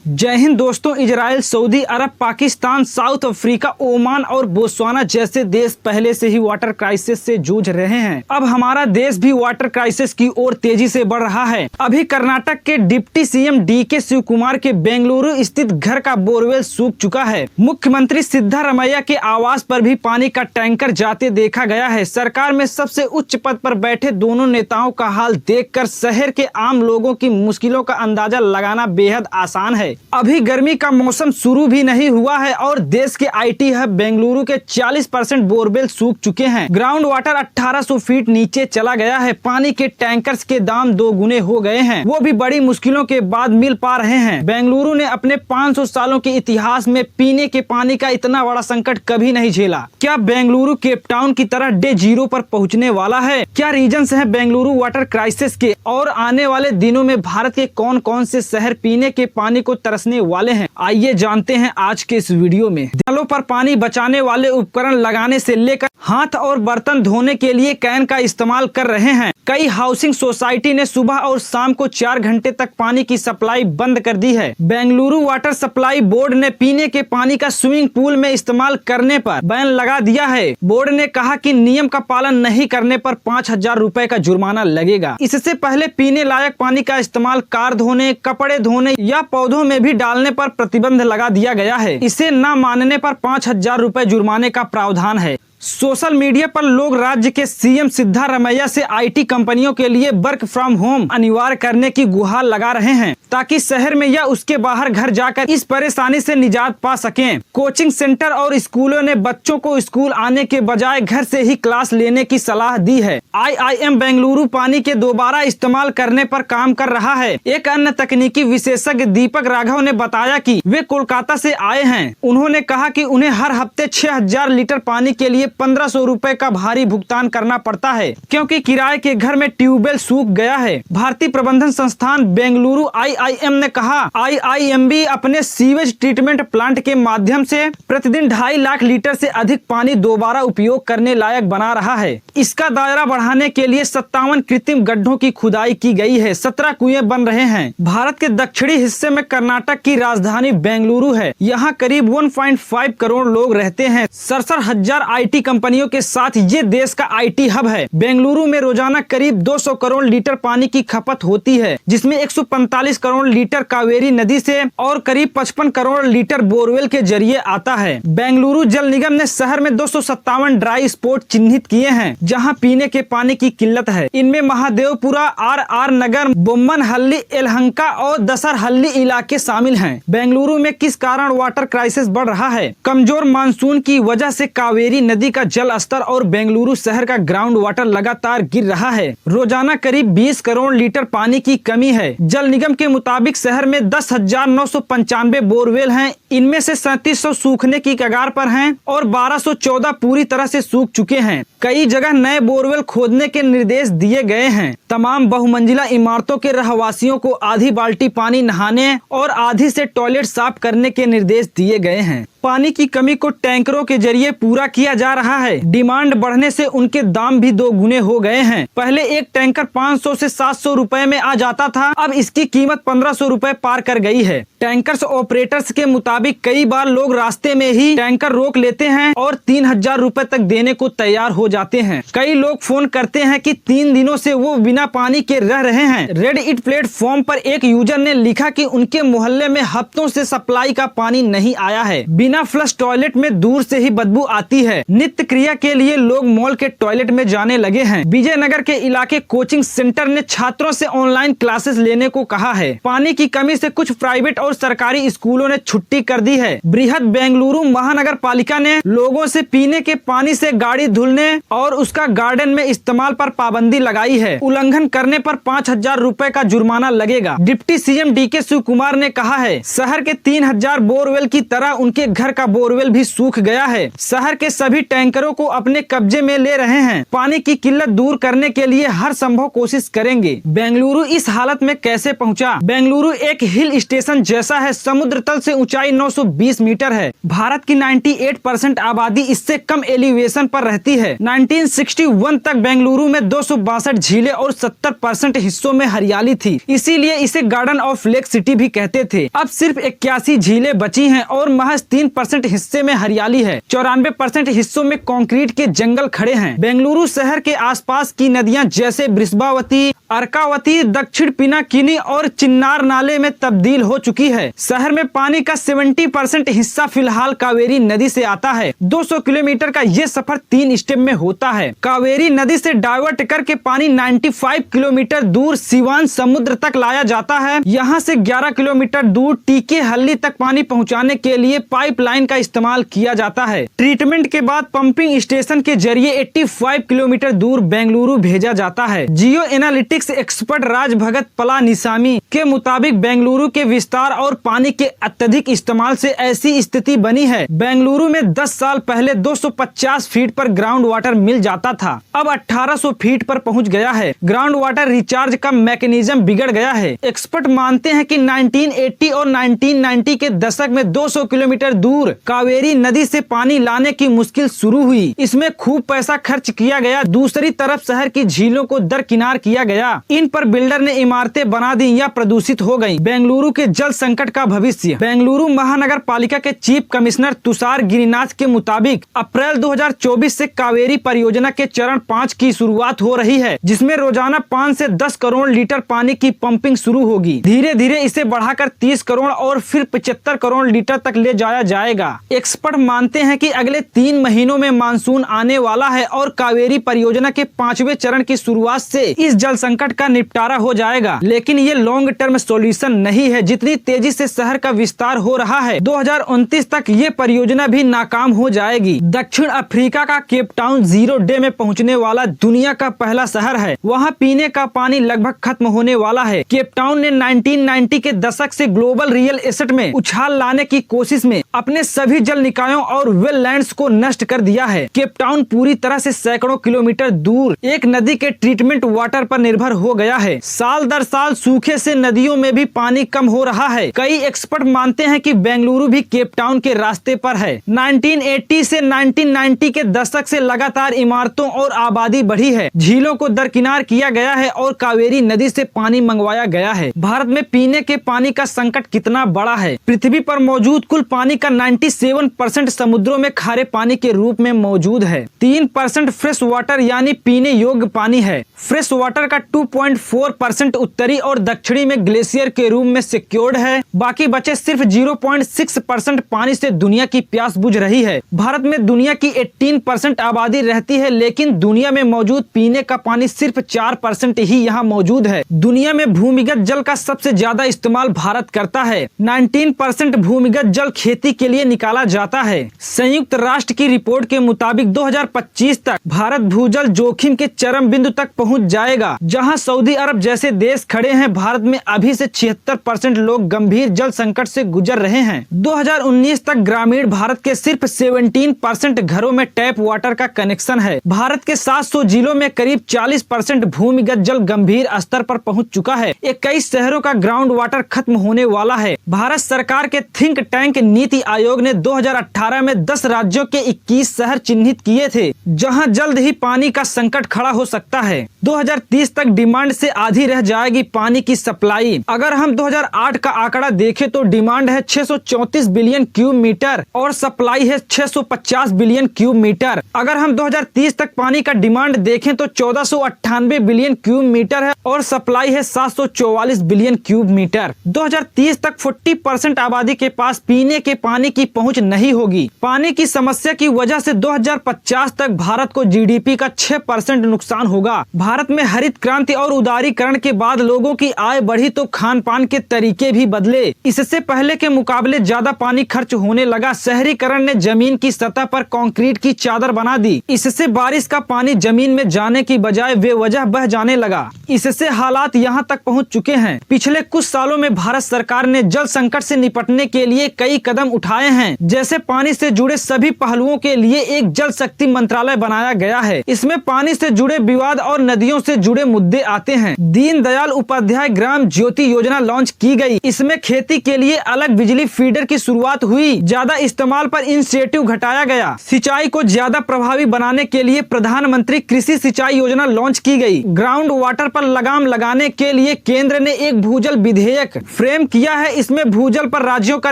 जय हिंद दोस्तों। Israel, Saudi अरब, Pakistan, south Africa, Oman और बोत्सवाना जैसे देश पहले से ही वाटर क्राइसिस से जूझ रहे हैं। अब हमारा देश भी वाटर क्राइसिस की ओर तेजी से बढ़ रहा है। अभी कर्नाटक के डिप्टी सीएम डीके शिवकुमार के बेंगलुरु स्थित घर का बोरवेल सूख चुका है। मुख्यमंत्री सिद्धारमैया के आवास पर भी पानी का टैंकर जाते देखा गया है। सरकार में सबसे उच्च पद पर बैठे दोनों नेताओं का हाल देखकर शहर के आम लोगों की मुश्किलों का अंदाजा लगाना बेहद आसान है। अभी गर्मी का मौसम शुरू भी नहीं हुआ है और देश के आईटी हब बेंगलुरु के 40% बोरवेल सूख चुके हैं। ग्राउंड वाटर 1800 फीट नीचे चला गया है। पानी के टैंकर्स के दाम 2 गुने हो गए हैं, वो भी बड़ी मुश्किलों के बाद मिल पा रहे हैं। बेंगलुरु ने अपने 500 सालों के इतिहास में पीने के पानी का इतना बड़ा संकट कभी नहीं झेला। क्या बेंगलुरु केपटाउन की तरह डे 0 पर पहुंचने वाला है? क्या रीजंस हैं बेंगलुरु वाटर क्राइसिस के? और आने वाले दिनों में भारत के कौन कौन से शहर पीने के पानी को तरसने वाले हैं? आइए जानते हैं आज के इस वीडियो में। नलों पर पानी बचाने वाले उपकरण लगाने से लेकर हाथ और बर्तन धोने के लिए कैन का इस्तेमाल कर रहे हैं। कई हाउसिंग सोसाइटी ने सुबह और शाम को 4 घंटे तक पानी की सप्लाई बंद कर दी है। बेंगलुरु वाटर सप्लाई बोर्ड ने पीने के पानी का स्विमिंग पूल में इस्तेमाल करने पर बैन लगा दिया है। बोर्ड ने कहा कि नियम का पालन नहीं करने पर 5000 रुपए का जुर्माना लगेगा। इससे पहले पीने लायक पानी का इस्तेमाल कार धोने, कपड़े धोने या पौधों में भी डालने पर प्रतिबंध लगा दिया गया है। इसे न मानने पर 5000 रुपए जुर्माने का प्रावधान है। सोशल मीडिया पर लोग राज्य के सीएम सिद्धारमैया से आईटी कंपनियों के लिए वर्क फ्रॉम होम अनिवार्य करने की गुहार लगा रहे हैं, ताकि शहर में या उसके बाहर घर जाकर इस परेशानी से निजात पा सकें। कोचिंग सेंटर और स्कूलों ने बच्चों को स्कूल आने के बजाय घर से ही क्लास लेने की सलाह दी है। IIM बेंगलुरु पानी के दोबारा इस्तेमाल करने पर काम कर रहा है। एक अन्य तकनीकी विशेषज्ञ दीपक राघव ने बताया कि वे कोलकाता से आए हैं। उन्होंने कहा कि उन्हें हर हफ्ते 6000 लीटर पानी के लिए 1500 रुपए का भारी भुगतान करना पड़ता है, क्योंकि किराए के घर में ट्यूबवेल सूख गया है। भारतीय प्रबंधन संस्थान बेंगलुरु IIM ने कहा, IIMB अपने सीवेज ट्रीटमेंट प्लांट के माध्यम से प्रतिदिन 2.5 लाख लीटर से अधिक पानी दोबारा उपयोग करने लायक बना रहा है। इसका दायरा बढ़ाने के लिए 57 कृत्रिम गड्ढों की खुदाई की गई है। 17 कुएं बन रहे हैं। भारत के दक्षिणी हिस्से में कर्नाटक की राजधानी बेंगलुरु है। यहाँ करीब 1.5 करोड़ लोग रहते हैं। 67,000 IT कंपनियों के साथ ये देश का आईटी हब है। बेंगलुरु में रोजाना करीब 200 करोड़ लीटर पानी की खपत होती है, जिसमें 145 करोड़ लीटर कावेरी नदी से और करीब 55 करोड़ लीटर बोरवेल के जरिए आता है। बेंगलुरु जल निगम ने शहर में 257 ड्राई स्पॉट चिन्हित किए हैं, जहां पीने के पानी की किल्लत है। इनमें महादेवपुरा, RR नगर, बोम्मनहल्ली, यलहंका और दसरहल्ली इलाके शामिल हैं। बेंगलुरु में किस कारण वाटर क्राइसिस बढ़ रहा है? कमजोर मानसून की वजह से कावेरी नदी का जल स्तर और बेंगलुरु शहर का ग्राउंड वाटर लगातार गिर रहा है। रोजाना करीब 20 करोड़ लीटर पानी की कमी है। जल निगम के मुताबिक शहर में 10,995 बोरवेल हैं। इनमें से 3700 सूखने की कगार पर हैं और 1214 पूरी तरह से सूख चुके हैं। कई जगह नए बोरवेल खोदने के निर्देश दिए गए हैं। तमाम बहुमंजिला इमारतों के रहवासियों को आधी बाल्टी पानी नहाने और आधी से टॉयलेट साफ करने के निर्देश दिए गए हैं। पानी की कमी को टैंकरों के जरिए पूरा किया जा रहा है। डिमांड बढ़ने से उनके दाम भी 2 गुने हो गए हैं। पहले एक टैंकर 500 से 700 रुपए में आ जाता था, अब इसकी कीमत 1500 रुपए पार कर गई है। टैंकर्स ऑपरेटर्स के मुताबिक कई बार लोग रास्ते में ही टैंकर रोक लेते हैं और 3000 रुपए तक देने को तैयार हो जाते हैं। कई लोग फोन करते हैं कि 3 दिनों से वो बिना पानी के रह रहे हैं। रेडिट प्लेटफॉर्म पर एक यूजर ने लिखा कि उनके मोहल्ले में हफ्तों से सप्लाई का पानी नहीं आया है। बिना फ्लश टॉयलेट में दूर से ही बदबू आती है। नित्य क्रिया के लिए लोग मॉल के टॉयलेट में जाने लगे हैं। विजयनगर के इलाके कोचिंग सेंटर ने छात्रों से ऑनलाइन क्लासेस लेने को कहा है। पानी की कमी से कुछ प्राइवेट और सरकारी स्कूलों ने छुट्टी कर दी है। बृहद बेंगलुरु महानगर पालिका ने लोगों से पीने के पानी से गाड़ी धुलने और उसका गार्डन में इस्तेमाल पर पाबंदी लगाई है। उल्लंघन करने पर 5000 रुपए का जुर्माना लगेगा। डिप्टी सीएम डीके शिवकुमार ने कहा है, शहर के 3000 बोरवेल की तरह उनके घर का बोरवेल भी सूख गया है। शहर के सभी टैंकरों को अपने कब्जे में ले रहे हैं। पानी की किल्लत दूर करने के लिए हर संभव कोशिश करेंगे। बेंगलुरु इस हालत में कैसे पहुंचा? बेंगलुरु एक हिल स्टेशन जैसा है। समुद्र तल से ऊंचाई 920 मीटर है। भारत की 98% आबादी इससे कम एलिवेशन पर रहती है। 1961 तक बेंगलुरु में 262 झीलें और 70% हिस्सों में हरियाली थी, इसीलिए इसे गार्डन ऑफ लेक सिटी भी कहते थे। अब सिर्फ 81 झीलें बची हैं और महज 3% हिस्से में हरियाली है। 94% हिस्सों में कंक्रीट के जंगल खड़े हैं। बेंगलुरु शहर के आसपास की नदियां जैसे वृषभावती, अर्कावती, दक्षिण पिनाकिनी और चिन्नार नाले में तब्दील हो चुकी है। शहर में पानी का 70% हिस्सा फिलहाल कावेरी नदी से आता है। 200 किलोमीटर का ये सफर 3 स्टेप में होता है। कावेरी नदी से डाइवर्ट करके पानी 95 किलोमीटर दूर सिवान समुद्र तक लाया जाता है। यहाँ से 11 किलोमीटर दूर टीके हल्ली तक पानी पहुँचाने के लिए पाइपलाइन का इस्तेमाल किया जाता है। ट्रीटमेंट के बाद पंपिंग स्टेशन के जरिए 85 किलोमीटर दूर बेंगलुरु भेजा जाता है। जियो एनालिटिक्स एक्सपर्ट राज भगत पलानीसामी के मुताबिक बेंगलुरु के विस्तार और पानी के अत्यधिक इस्तेमाल से ऐसी स्थिति बनी है। बेंगलुरु में 10 साल पहले 250 फीट पर ग्राउंड वाटर मिल जाता था, अब 1800 फीट पर पहुंच गया है। ग्राउंड वाटर रिचार्ज का मैकेनिज्म बिगड़ गया है। एक्सपर्ट मानते हैं कि 1980 और 1990 के दशक में 200 किलोमीटर दूर कावेरी नदी से पानी लाने की मुश्किल शुरू हुई। इसमें खूब पैसा खर्च किया गया। दूसरी तरफ शहर की झीलों को दरकिनार किया गया। इन पर बिल्डर ने इमारतें बना दी या प्रदूषित हो गयी। बेंगलुरु के जल संकट का भविष्य। बेंगलुरु महानगर पालिका के चीफ कमिश्नर तुषार गिरिनाथ के मुताबिक अप्रैल 2024 से कावेरी परियोजना के चरण 5 की शुरुआत हो रही है, जिसमें रोजाना 5 से 10 करोड़ लीटर पानी की पंपिंग शुरू होगी। धीरे धीरे इसे बढ़ाकर 30 करोड़ और फिर 75 करोड़ लीटर तक ले जाया जाएगा। एक्सपर्ट मानते हैं कि अगले 3 महीनों में मानसून आने वाला है और कावेरी परियोजना के 5वें चरण की शुरुआत से इस जल संकट का निपटारा हो जाएगा। लेकिन ये लॉन्ग टर्म सॉल्यूशन नहीं है। जितनी तेजी से शहर का विस्तार हो रहा है, 2029 तक ये परियोजना भी नाकाम हो जाएगी। दक्षिण अफ्रीका का केप टाउन 0 डे में पहुंचने वाला दुनिया का पहला शहर है। वहां पीने का पानी लगभग खत्म होने वाला है। केप टाउन ने 1990 के दशक से ग्लोबल रियल एस्टेट में उछाल लाने की कोशिश में अपने सभी जल निकायों और वेललैंड्स को नष्ट कर दिया है। केप टाउन पूरी तरह से सैकड़ों किलोमीटर दूर एक नदी के ट्रीटमेंट वाटर पर निर्भर हो गया है। साल दर साल सूखे से नदियों में भी पानी कम हो रहा है। कई एक्सपर्ट मानते हैं कि बेंगलुरु भी केप टाउन के रास्ते पर है। 1980 से 1990 के दशक से लगातार इमारतों और आबादी बढ़ी है। झीलों को दरकिनार किया गया है और कावेरी नदी से पानी मंगवाया गया है। भारत में पीने के पानी का संकट कितना बड़ा है? पृथ्वी पर मौजूद कुल पानी का 97% समुद्रों में खारे पानी के रूप में मौजूद है। 3% फ्रेश वाटर यानी पीने योग्य पानी है। फ्रेश वाटर का 2.4% उत्तरी और दक्षिणी में ग्लेशियर के रूप में सिक्योर्ड है। बाकी बचे सिर्फ 0.6% पानी से दुनिया की प्यास बुझ रही है। भारत में दुनिया की 18% आबादी रहती है, लेकिन दुनिया में मौजूद पीने का पानी सिर्फ 4% ही यहाँ मौजूद है। दुनिया में भूमिगत जल का सबसे ज्यादा इस्तेमाल भारत करता है। 19% भूमिगत जल खेती के लिए निकाला जाता है। संयुक्त राष्ट्र की रिपोर्ट के मुताबिक 2025 तक भारत भूजल जोखिम के चरम बिंदु तक पहुँच जाएगा। जहाँ सऊदी अरब जैसे देश खड़े हैं, भारत में अभी से 76% लोग गंभीर जल संकट से गुजर रहे हैं। 2019 तक ग्रामीण भारत के सिर्फ 17% घरों में टैप वाटर का कनेक्शन है। भारत के 700 जिलों में करीब 40% भूमिगत जल गंभीर स्तर पर पहुंच चुका है। 21 शहरों का ग्राउंड वाटर खत्म होने वाला है। भारत सरकार के थिंक टैंक नीति आयोग ने 2018 में 10 राज्यों के 21 शहर चिन्हित किए थे, जहां जल्द ही पानी का संकट खड़ा हो सकता है। 2030 तक डिमांड से आधी रह जाएगी पानी की सप्लाई। अगर हम 2008 का आंकड़ा देखें तो डिमांड है 634 बिलियन क्यूब मीटर और सप्लाई है 650 बिलियन क्यूब मीटर। अगर हम 2030 तक पानी का डिमांड देखें तो 1498 बिलियन क्यूब मीटर है और सप्लाई है 744 बिलियन क्यूब मीटर। 2030 तक 40% आबादी के पास पीने के पानी की पहुंच नहीं होगी। पानी की समस्या की वजह से 2050 तक भारत को जीडीपी का 6% नुकसान होगा। भारत में हरित क्रांति और उदारीकरण के बाद लोगों की आय बढ़ी तो खान पान के तरीके भी बदले। इससे पहले के मुकाबले ज्यादा पानी खर्च होने लगा। शहरीकरण ने जमीन की सतह पर कंक्रीट की चादर बना दी। इससे बारिश का पानी जमीन में जाने की बजाय बेवजह बह जाने लगा। इससे हालात यहाँ तक पहुँच चुके हैं। पिछले कुछ सालों में भारत सरकार ने जल संकट से निपटने के लिए कई कदम उठाए हैं। जैसे पानी से जुड़े सभी पहलुओं के लिए एक जल शक्ति मंत्रालय बनाया गया है। इसमें पानी से जुड़े विवाद और नदियों से जुड़े मुद्दे आते हैं। दीनदयाल उपाध्याय ग्राम ज्योति योजना लॉन्च की गई। इसमें खेती के लिए अलग बिजली फीडर की शुरुआत हुई। ज्यादा इस्तेमाल पर इंसेंटिव घटाया गया। सिंचाई को ज्यादा प्रभावी बनाने के लिए प्रधानमंत्री कृषि सिंचाई योजना लॉन्च की गई। ग्राउंड वाटर पर लगाम लगाने के लिए केंद्र ने एक भूजल विधेयक फ्रेम किया है। इसमें भूजल पर राज्यों का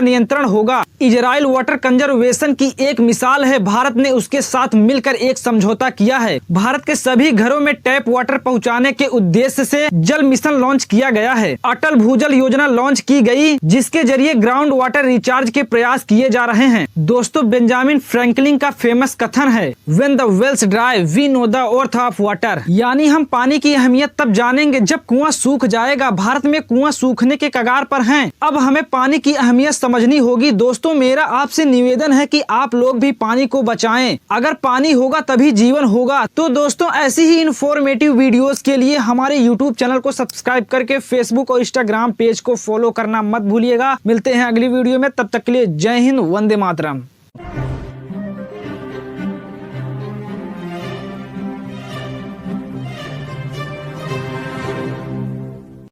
नियंत्रण होगा। इजराइल वाटर कंजर्वेशन की एक मिसाल है। भारत ने उसके साथ मिलकर एक समझौता किया है। भारत के सभी घरों में टैप वाटर पहुंचाने के उद्देश्य से जल मिशन लॉन्च किया गया है। अटल भूजल योजना लॉन्च की गई, जिसके जरिए ग्राउंड वाटर रिचार्ज के प्रयास किए जा रहे हैं। दोस्तों, बेंजामिन फ्रैंकलिन का फेमस कथन है, when the wells dry we know the worth of water, यानी हम पानी की अहमियत तब जानेंगे जब कुआं सूख जाएगा। भारत में कुआं सूखने के कगार पर हैं। अब हमें पानी की अहमियत समझनी होगी। दोस्तों, मेरा आपसे निवेदन है कि आप लोग भी पानी को बचाएं। अगर पानी होगा तभी जीवन होगा। तो दोस्तों, ऐसी ही इंफॉर्मेटिव वीडियोस के लिए हमारे YouTube चैनल को सब्सक्राइब करके Facebook और Instagram पेज को फॉलो करना मत भूलिएगा। मिलते हैं अगली वीडियो में, तब तक के लिए जय हिंद, वंदे मातरम।